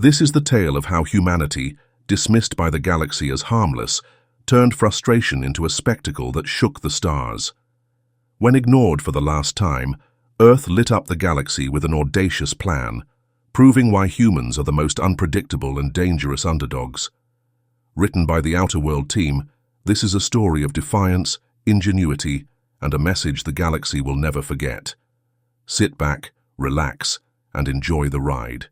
This is the tale of how humanity, dismissed by the galaxy as harmless, turned frustration into a spectacle that shook the stars. When ignored for the last time, Earth lit up the galaxy with an audacious plan, proving why humans are the most unpredictable and dangerous underdogs. Written by the Outer World team, this is a story of defiance, ingenuity, and a message the galaxy will never forget. Sit back, relax, and enjoy the ride.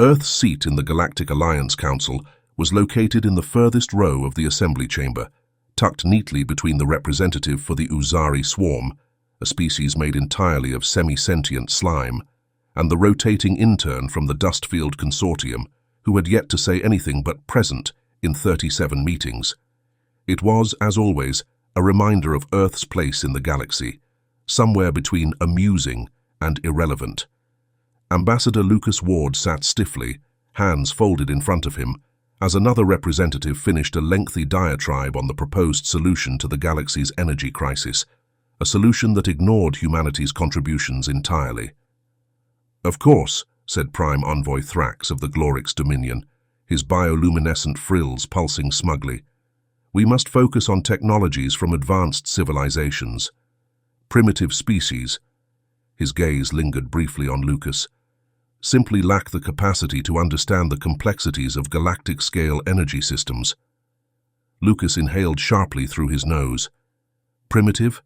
Earth's seat in the Galactic Alliance Council was located in the furthest row of the assembly chamber, tucked neatly between the representative for the Uzari swarm, a species made entirely of semi-sentient slime, and the rotating intern from the Dustfield Consortium, who had yet to say anything but present in 37 meetings. It was, as always, a reminder of Earth's place in the galaxy, somewhere between amusing and irrelevant. Ambassador Lucas Ward sat stiffly, hands folded in front of him, as another representative finished a lengthy diatribe on the proposed solution to the galaxy's energy crisis, a solution that ignored humanity's contributions entirely. "Of course," said Prime Envoy Thrax of the Glorix Dominion, his bioluminescent frills pulsing smugly, "we must focus on technologies from advanced civilizations. Primitive species," his gaze lingered briefly on Lucas, "simply lack the capacity to understand the complexities of galactic-scale energy systems." Lucas inhaled sharply through his nose. Primitive?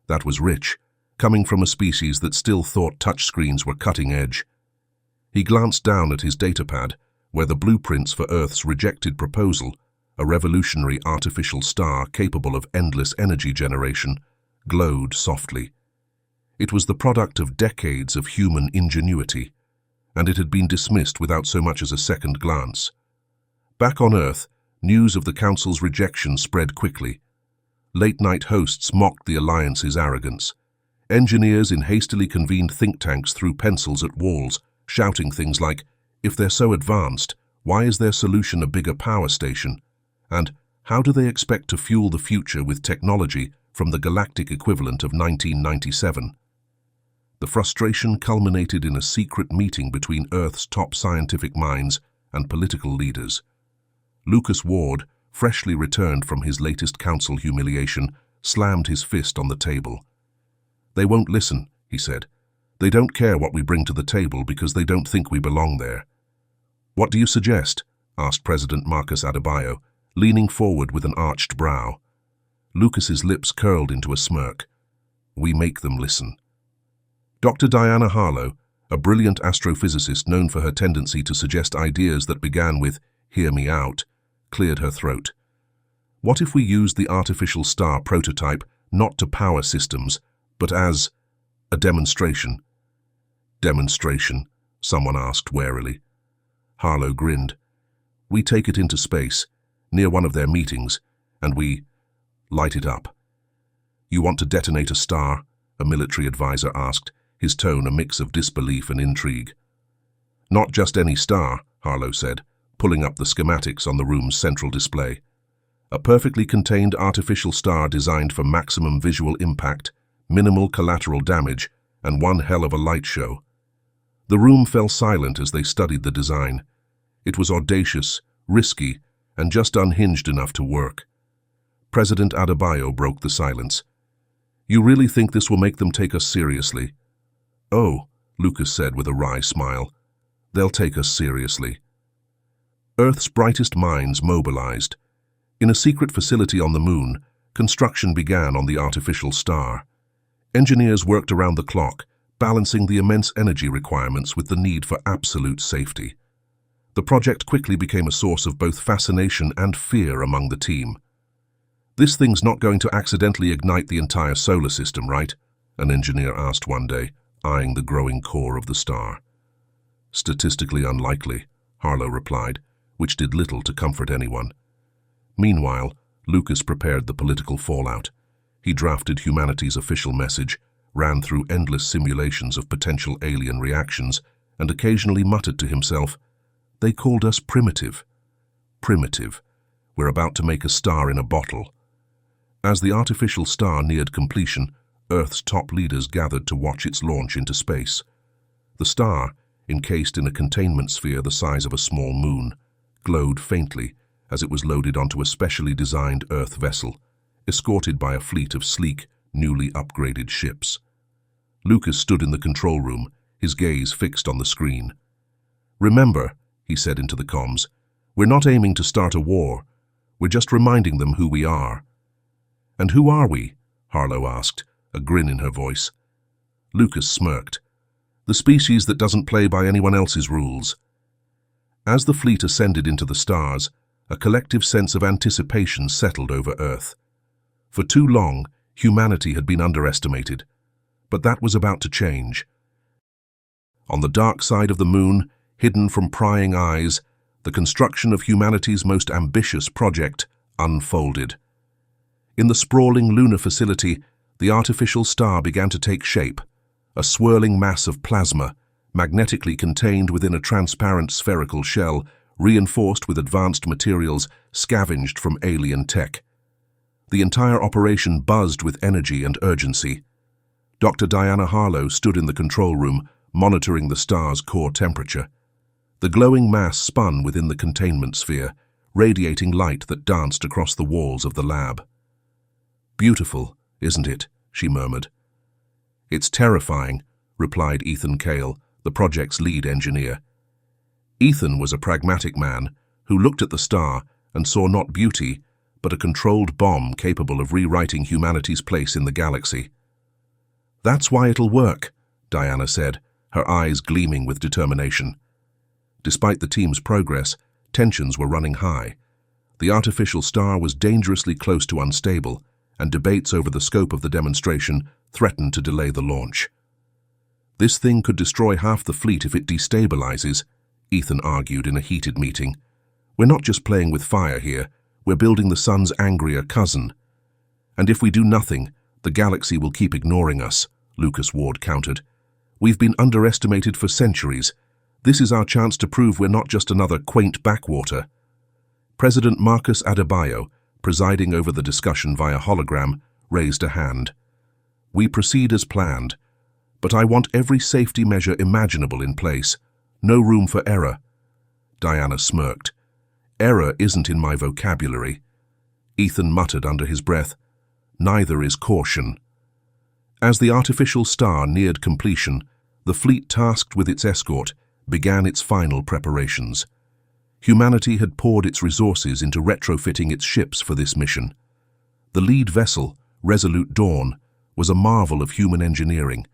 That was rich, coming from a species that still thought touchscreens were cutting edge. He glanced down at his datapad, where the blueprints for Earth's rejected proposal, a revolutionary artificial star capable of endless energy generation, glowed softly. It was the product of decades of human ingenuity, and it had been dismissed without so much as a second glance. Back on Earth, news of the Council's rejection spread quickly. Late-night hosts mocked the Alliance's arrogance. Engineers in hastily convened think tanks threw pencils at walls, shouting things like, "If they're so advanced, why is their solution a bigger power station?" And "How do they expect to fuel the future with technology from the galactic equivalent of 1997? The frustration culminated in a secret meeting between Earth's top scientific minds and political leaders. Lucas Ward, freshly returned from his latest council humiliation, slammed his fist on the table. "They won't listen," he said. "They don't care what we bring to the table because they don't think we belong there." "What do you suggest?" asked President Marcus Adebayo, leaning forward with an arched brow. Lucas's lips curled into a smirk. "We make them listen." Dr. Diana Harlow, a brilliant astrophysicist known for her tendency to suggest ideas that began with "hear me out," cleared her throat. "What if we used the artificial star prototype not to power systems, but as a demonstration?" "Demonstration?" someone asked warily. Harlow grinned. "We take it into space, near one of their meetings, and we light it up." "You want to detonate a star?" a military advisor asked, his tone a mix of disbelief and intrigue. "Not just any star," Harlow said, pulling up the schematics on the room's central display. "A perfectly contained artificial star designed for maximum visual impact, minimal collateral damage, and one hell of a light show." The room fell silent as they studied the design. It was audacious, risky, and just unhinged enough to work. President Adebayo broke the silence. "You really think this will make them take us seriously?" "Oh," Lucas said with a wry smile, "they'll take us seriously." Earth's brightest minds mobilized. In a secret facility on the moon, construction began on the artificial star. Engineers worked around the clock, balancing the immense energy requirements with the need for absolute safety. The project quickly became a source of both fascination and fear among the team. "This thing's not going to accidentally ignite the entire solar system, right?" an engineer asked one day, eyeing the growing core of the star. "Statistically unlikely," Harlow replied, which did little to comfort anyone. Meanwhile, Lucas prepared the political fallout. He drafted humanity's official message, ran through endless simulations of potential alien reactions, and occasionally muttered to himself, "They called us primitive. Primitive. We're about to make a star in a bottle." As the artificial star neared completion, Earth's top leaders gathered to watch its launch into space. The star, encased in a containment sphere the size of a small moon, glowed faintly as it was loaded onto a specially designed Earth vessel, escorted by a fleet of sleek, newly upgraded ships. Lucas stood in the control room, his gaze fixed on the screen. "Remember," he said into the comms, "we're not aiming to start a war. We're just reminding them who we are." "And who are we?" Harlow asked, a grin in her voice. Lucas smirked. "The species that doesn't play by anyone else's rules." As the fleet ascended into the stars, a collective sense of anticipation settled over Earth. For too long, humanity had been underestimated, but that was about to change. On the dark side of the moon, hidden from prying eyes, the construction of humanity's most ambitious project unfolded. In the sprawling lunar facility, the artificial star began to take shape, a swirling mass of plasma, magnetically contained within a transparent spherical shell, reinforced with advanced materials scavenged from alien tech. The entire operation buzzed with energy and urgency. Dr. Diana Harlow stood in the control room, monitoring the star's core temperature. The glowing mass spun within the containment sphere, radiating light that danced across the walls of the lab. "Beautiful, isn't it?" she murmured. "It's terrifying," replied Ethan Cale, the project's lead engineer. Ethan was a pragmatic man who looked at the star and saw not beauty, but a controlled bomb capable of rewriting humanity's place in the galaxy. "That's why it'll work," Diana said, her eyes gleaming with determination. Despite the team's progress, tensions were running high. The artificial star was dangerously close to unstable, and debates over the scope of the demonstration threatened to delay the launch. "This thing could destroy half the fleet if it destabilizes," Ethan argued in a heated meeting. "We're not just playing with fire here, we're building the sun's angrier cousin. And if we do nothing, the galaxy will keep ignoring us," Lucas Ward countered. "We've been underestimated for centuries. This is our chance to prove we're not just another quaint backwater." President Marcus Adebayo, presiding over the discussion via hologram, raised a hand. "We proceed as planned, but I want every safety measure imaginable in place. No room for error." Diana smirked. "Error isn't in my vocabulary." Ethan muttered under his breath, "Neither is caution." As the artificial star neared completion, the fleet tasked with its escort began its final preparations. Humanity had poured its resources into retrofitting its ships for this mission. The lead vessel, Resolute Dawn, was a marvel of human engineering,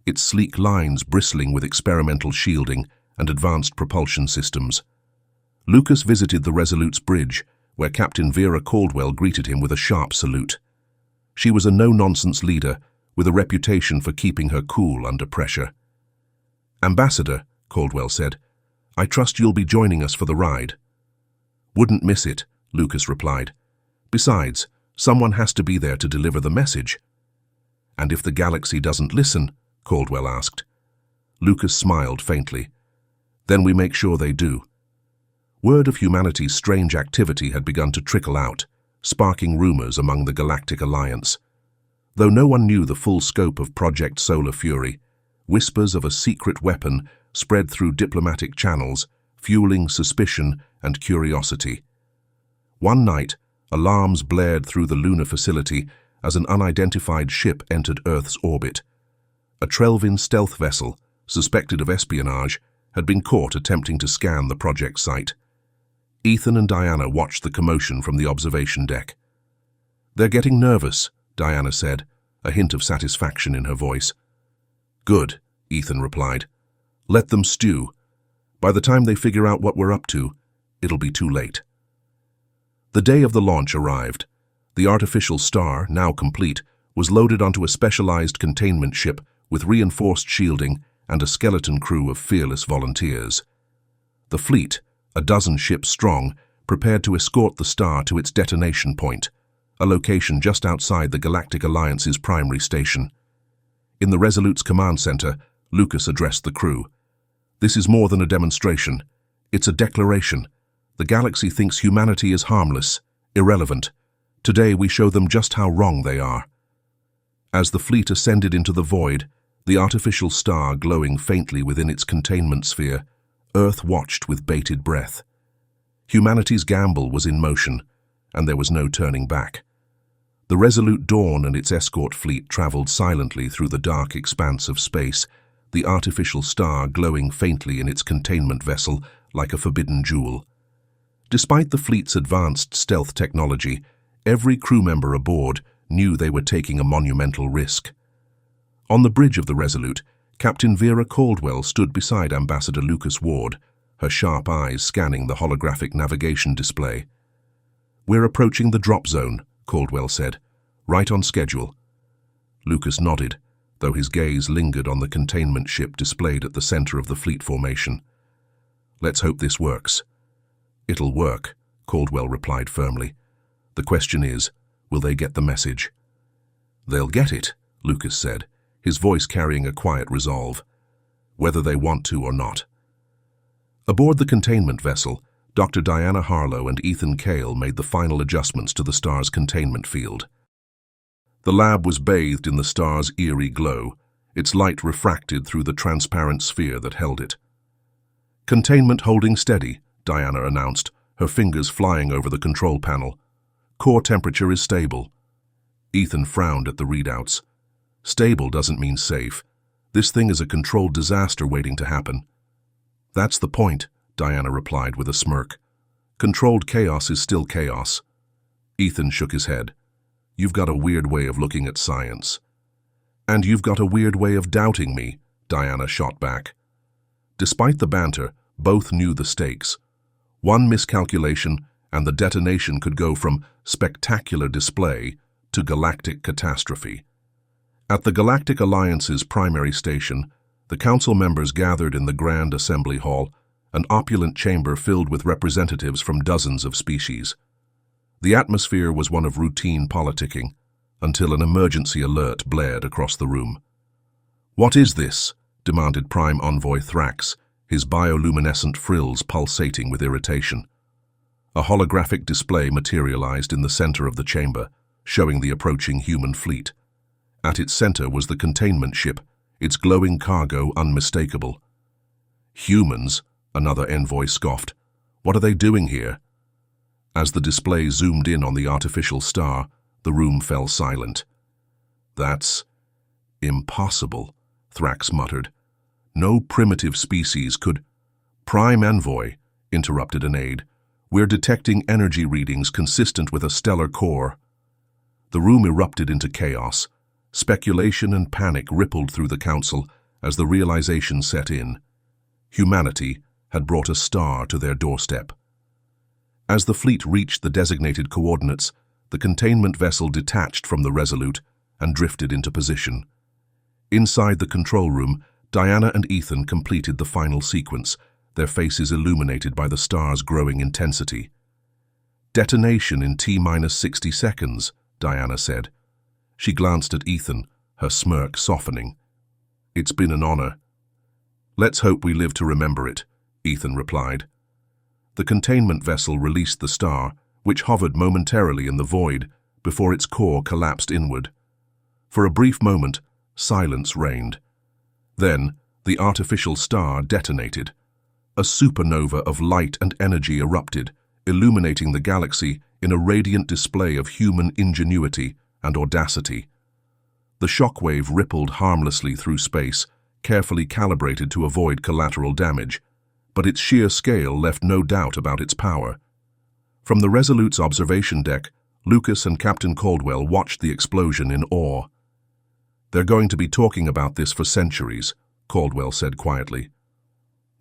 its sleek lines bristling with experimental shielding and advanced propulsion systems. Lucas visited the Resolute's bridge, where Captain Vera Caldwell greeted him with a sharp salute. She was a no-nonsense leader, with a reputation for keeping her cool under pressure. "Ambassador," Caldwell said, "I trust you'll be joining us for the ride." "Wouldn't miss it," Lucas replied. "Besides, someone has to be there to deliver the message." "And if the galaxy doesn't listen?" Caldwell asked. Lucas smiled faintly. "Then we make sure they do." Word of humanity's strange activity had begun to trickle out, sparking rumors among the Galactic Alliance. Though no one knew the full scope of Project Solar Fury, whispers of a secret weapon spread through diplomatic channels, fueling suspicion and curiosity. One night, alarms blared through the lunar facility as an unidentified ship entered Earth's orbit. A Trelvin stealth vessel, suspected of espionage, had been caught attempting to scan the project site. Ethan and Diana watched the commotion from the observation deck. "They're getting nervous," Diana said, a hint of satisfaction in her voice. "Good," Ethan replied. "Let them stew. By the time they figure out what we're up to, it'll be too late." The day of the launch arrived. The artificial star, now complete, was loaded onto a specialized containment ship with reinforced shielding and a skeleton crew of fearless volunteers. The fleet, a dozen ships strong, prepared to escort the star to its detonation point, a location just outside the Galactic Alliance's primary station. In the Resolute's command center, Lucas addressed the crew. "This is more than a demonstration. It's a declaration. The galaxy thinks humanity is harmless, irrelevant. Today we show them just how wrong they are." As the fleet ascended into the void, the artificial star glowing faintly within its containment sphere, Earth watched with bated breath. Humanity's gamble was in motion, and there was no turning back. The resolute Dawn and its escort fleet traveled silently through the dark expanse of space, the artificial star glowing faintly in its containment vessel like a forbidden jewel. Despite the fleet's advanced stealth technology, every crew member aboard knew they were taking a monumental risk. On the bridge of the Resolute, Captain Vera Caldwell stood beside Ambassador Lucas Ward, her sharp eyes scanning the holographic navigation display. "We're approaching the drop zone," Caldwell said. "Right on schedule." Lucas nodded, though his gaze lingered on the containment ship displayed at the center of the fleet formation. "Let's hope this works." "It'll work," Caldwell replied firmly. "The question is, will they get the message?" "They'll get it," Lucas said, his voice carrying a quiet resolve, "whether they want to or not." Aboard the containment vessel, Dr. Diana Harlow and Ethan Cale made the final adjustments to the star's containment field. The lab was bathed in the star's eerie glow, its light refracted through the transparent sphere that held it. "Containment holding steady," Diana announced, her fingers flying over the control panel. "Core temperature is stable." Ethan frowned at the readouts. "Stable doesn't mean safe. This thing is a controlled disaster waiting to happen." "That's the point," Diana replied with a smirk. "Controlled chaos is still chaos." Ethan shook his head. "You've got a weird way of looking at science." "And you've got a weird way of doubting me," Diana shot back. Despite the banter, both knew the stakes. One miscalculation, and the detonation could go from spectacular display to galactic catastrophe. At the Galactic Alliance's primary station, the council members gathered in the Grand Assembly Hall, an opulent chamber filled with representatives from dozens of species. The atmosphere was one of routine politicking, until an emergency alert blared across the room. "What is this?" demanded Prime Envoy Thrax, his bioluminescent frills pulsating with irritation. A holographic display materialized in the center of the chamber, showing the approaching human fleet. At its center was the containment ship, its glowing cargo unmistakable. "Humans," another envoy scoffed. "What are they doing here?" As the display zoomed in on the artificial star, the room fell silent. "That's impossible," Thrax muttered. "No primitive species could—" "Prime Envoy," interrupted an aide. "We're detecting energy readings consistent with a stellar core." The room erupted into chaos. Speculation and panic rippled through the council as the realization set in. Humanity had brought a star to their doorstep. As the fleet reached the designated coordinates, the containment vessel detached from the Resolute and drifted into position. Inside the control room, Diana and Ethan completed the final sequence, their faces illuminated by the star's growing intensity. "Detonation in T-minus 60 seconds, Diana said. She glanced at Ethan, her smirk softening. "It's been an honor." "Let's hope we live to remember it," Ethan replied. The containment vessel released the star, which hovered momentarily in the void before its core collapsed inward. For a brief moment, silence reigned. Then, the artificial star detonated. A supernova of light and energy erupted, illuminating the galaxy in a radiant display of human ingenuity and audacity. The shockwave rippled harmlessly through space, carefully calibrated to avoid collateral damage, but its sheer scale left no doubt about its power. From the Resolute's observation deck, Lucas and Captain Caldwell watched the explosion in awe. "They're going to be talking about this for centuries," Caldwell said quietly.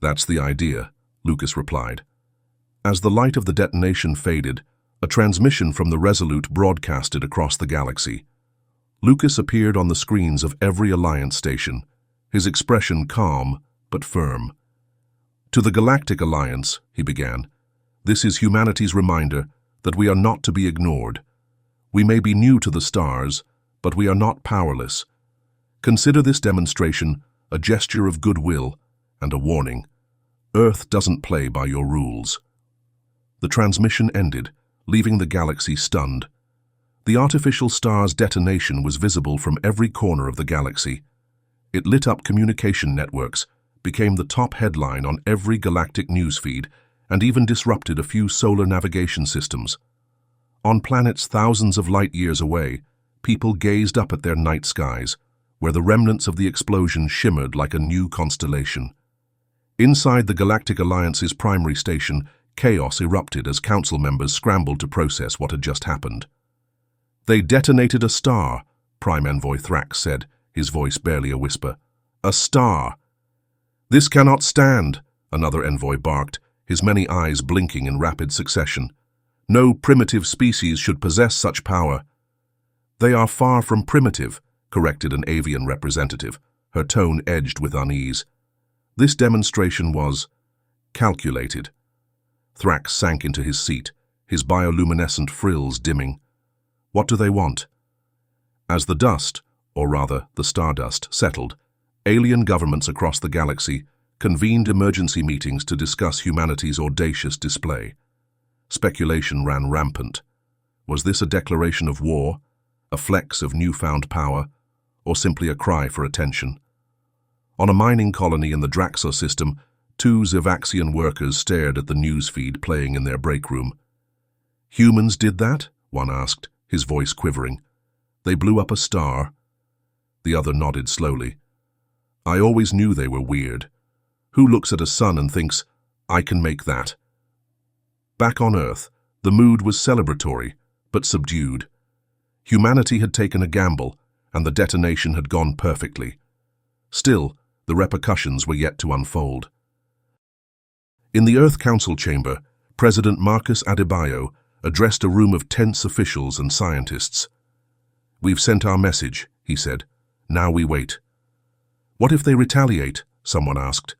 "That's the idea," Lucas replied. As the light of the detonation faded, a transmission from the Resolute broadcasted across the galaxy. Lucas appeared on the screens of every Alliance station, his expression calm but firm. "To the Galactic Alliance," he began, "this is humanity's reminder that we are not to be ignored. We may be new to the stars, but we are not powerless. Consider this demonstration a gesture of goodwill and a warning. Earth doesn't play by your rules." The transmission ended, leaving the galaxy stunned. The artificial star's detonation was visible from every corner of the galaxy. It lit up communication networks, became the top headline on every galactic newsfeed, and even disrupted a few solar navigation systems. On planets thousands of light years away, people gazed up at their night skies, where the remnants of the explosion shimmered like a new constellation. Inside the Galactic Alliance's primary station, chaos erupted as council members scrambled to process what had just happened. "They detonated a star," Prime Envoy Thrax said, his voice barely a whisper. "A star." "This cannot stand," another envoy barked, his many eyes blinking in rapid succession. "No primitive species should possess such power." "They are far from primitive," corrected an avian representative, her tone edged with unease. This demonstration was calculated. Thrax sank into his seat, his bioluminescent frills dimming. "What do they want?" As the dust, or rather the stardust, settled, alien governments across the galaxy convened emergency meetings to discuss humanity's audacious display. Speculation ran rampant. Was this a declaration of war, a flex of newfound power, or simply a cry for attention? On a mining colony in the Draxor system, two Zivaxian workers stared at the newsfeed playing in their break room. "Humans did that?" one asked, his voice quivering. "They blew up a star?" The other nodded slowly. "I always knew they were weird. Who looks at a sun and thinks, 'I can make that'?" Back on Earth, the mood was celebratory, but subdued. Humanity had taken a gamble, and the detonation had gone perfectly. Still, the repercussions were yet to unfold. In the Earth Council chamber, President Marcus Adebayo addressed a room of tense officials and scientists. "We've sent our message," he said. "Now we wait." "What if they retaliate?" someone asked.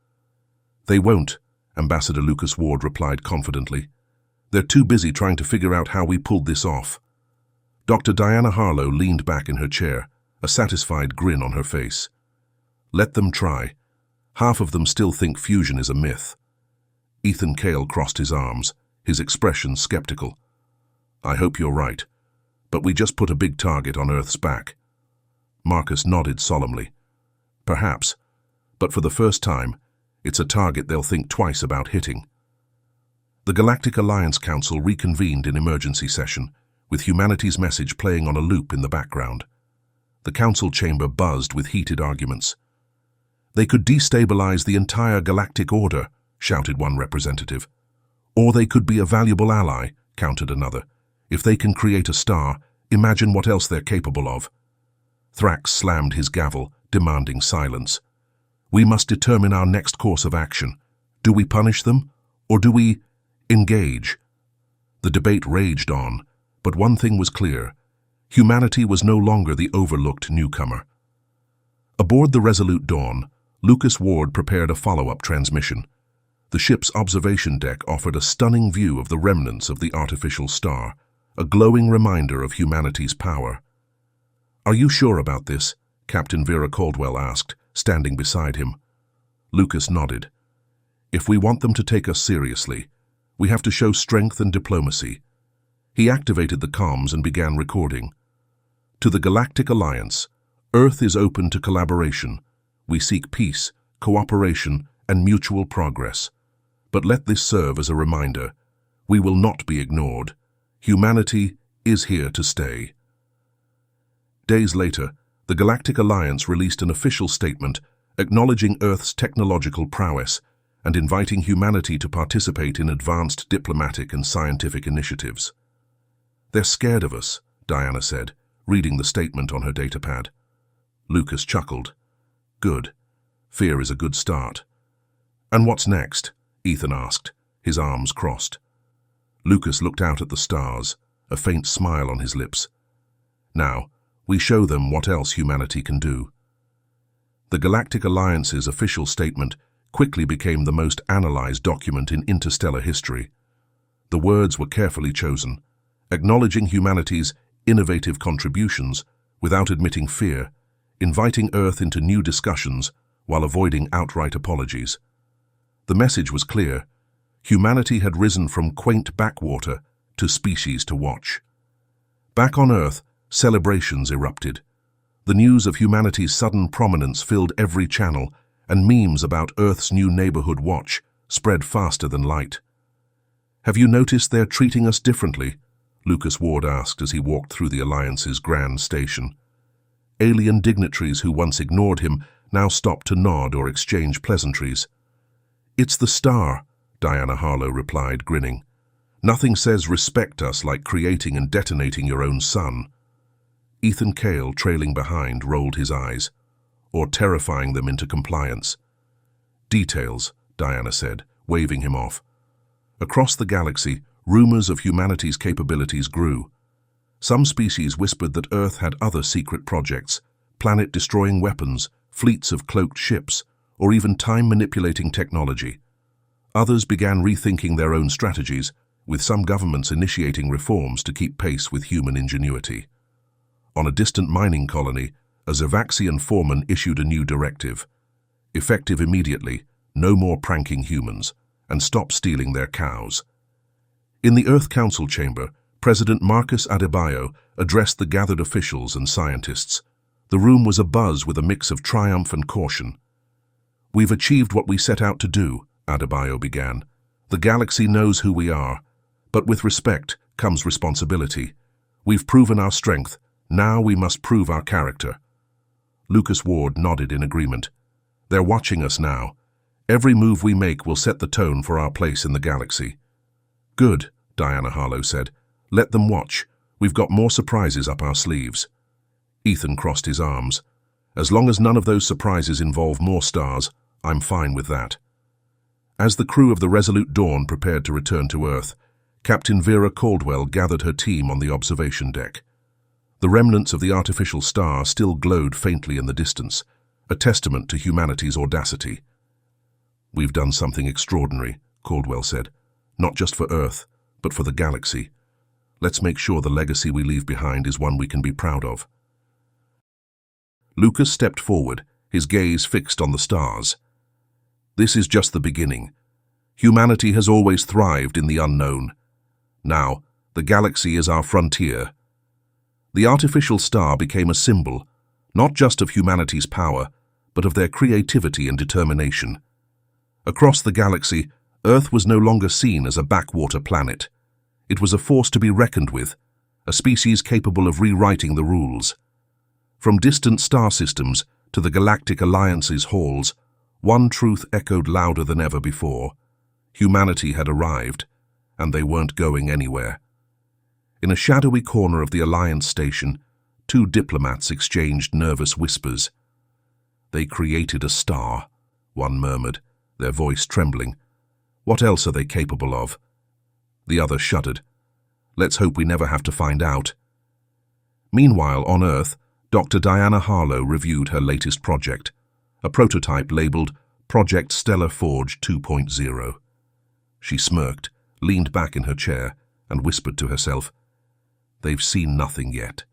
"They won't," Ambassador Lucas Ward replied confidently. "They're too busy trying to figure out how we pulled this off." Dr. Diana Harlow leaned back in her chair, a satisfied grin on her face. "Let them try. Half of them still think fusion is a myth." Ethan Cale crossed his arms, his expression skeptical. "I hope you're right, but we just put a big target on Earth's back." Marcus nodded solemnly. "Perhaps, but for the first time, it's a target they'll think twice about hitting." The Galactic Alliance Council reconvened in emergency session, with humanity's message playing on a loop in the background. The council chamber buzzed with heated arguments. "They could destabilize the entire galactic order," shouted one representative. "Or they could be a valuable ally," countered another. "If they can create a star, imagine what else they're capable of." Thrax slammed his gavel, demanding silence. "We must determine our next course of action. Do we punish them, or do we engage?" The debate raged on, but one thing was clear. Humanity was no longer the overlooked newcomer. Aboard the Resolute Dawn, Lucas Ward prepared a follow-up transmission. The ship's observation deck offered a stunning view of the remnants of the artificial star, a glowing reminder of humanity's power. "Are you sure about this?" Captain Vera Caldwell asked, standing beside him. Lucas nodded. "If we want them to take us seriously, we have to show strength and diplomacy." He activated the comms and began recording. "To the Galactic Alliance, Earth is open to collaboration. We seek peace, cooperation, and mutual progress. But let this serve as a reminder. We will not be ignored. Humanity is here to stay." Days later, the Galactic Alliance released an official statement acknowledging Earth's technological prowess and inviting humanity to participate in advanced diplomatic and scientific initiatives. "They're scared of us," Diana said, reading the statement on her datapad. Lucas chuckled. "Good. Fear is a good start." "And what's next?" Ethan asked, his arms crossed. Lucas looked out at the stars, a faint smile on his lips. "Now, we show them what else humanity can do." The Galactic Alliance's official statement quickly became the most analyzed document in interstellar history. The words were carefully chosen, acknowledging humanity's innovative contributions without admitting fear, inviting Earth into new discussions while avoiding outright apologies. The message was clear. Humanity had risen from quaint backwater to species to watch. Back on Earth, celebrations erupted. The news of humanity's sudden prominence filled every channel, and memes about Earth's new neighborhood watch spread faster than light. "Have you noticed they're treating us differently?" Lucas Ward asked as he walked through the Alliance's grand station. Alien dignitaries who once ignored him now stopped to nod or exchange pleasantries. "It's the star," Diana Harlow replied, grinning. "Nothing says respect us like creating and detonating your own sun." Ethan Cale, trailing behind, rolled his eyes, "or terrifying them into compliance." "Details," Diana said, waving him off. Across the galaxy, rumors of humanity's capabilities grew. Some species whispered that Earth had other secret projects, planet-destroying weapons, fleets of cloaked ships, or even time-manipulating technology. Others began rethinking their own strategies, with some governments initiating reforms to keep pace with human ingenuity. On a distant mining colony, a Zervaxian foreman issued a new directive. Effective immediately, no more pranking humans, and stop stealing their cows. In the Earth Council chamber, President Marcus Adebayo addressed the gathered officials and scientists. The room was abuzz with a mix of triumph and caution. "We've achieved what we set out to do," Adebayo began. "The galaxy knows who we are, but with respect comes responsibility. We've proven our strength, now we must prove our character." Lucas Ward nodded in agreement. "They're watching us now. Every move we make will set the tone for our place in the galaxy." "Good," Diana Harlow said. "Let them watch. We've got more surprises up our sleeves." Ethan crossed his arms. "As long as none of those surprises involve more stars, I'm fine with that." As the crew of the Resolute Dawn prepared to return to Earth, Captain Vera Caldwell gathered her team on the observation deck. The remnants of the artificial star still glowed faintly in the distance, a testament to humanity's audacity. "We've done something extraordinary," Caldwell said. "Not just for Earth, but for the galaxy. Let's make sure the legacy we leave behind is one we can be proud of." Lucas stepped forward, his gaze fixed on the stars. "This is just the beginning. Humanity has always thrived in the unknown. Now, the galaxy is our frontier." The artificial star became a symbol, not just of humanity's power, but of their creativity and determination. Across the galaxy, Earth was no longer seen as a backwater planet. It was a force to be reckoned with, a species capable of rewriting the rules. From distant star systems to the Galactic Alliance's halls, one truth echoed louder than ever before. Humanity had arrived, and they weren't going anywhere. In a shadowy corner of the Alliance station, two diplomats exchanged nervous whispers. "They created a star," one murmured, their voice trembling. "What else are they capable of?" The other shuddered. "Let's hope we never have to find out." Meanwhile, on Earth, Dr. Diana Harlow reviewed her latest project, a prototype labeled Project Stellar Forge 2.0. She smirked, leaned back in her chair, and whispered to herself, "They've seen nothing yet."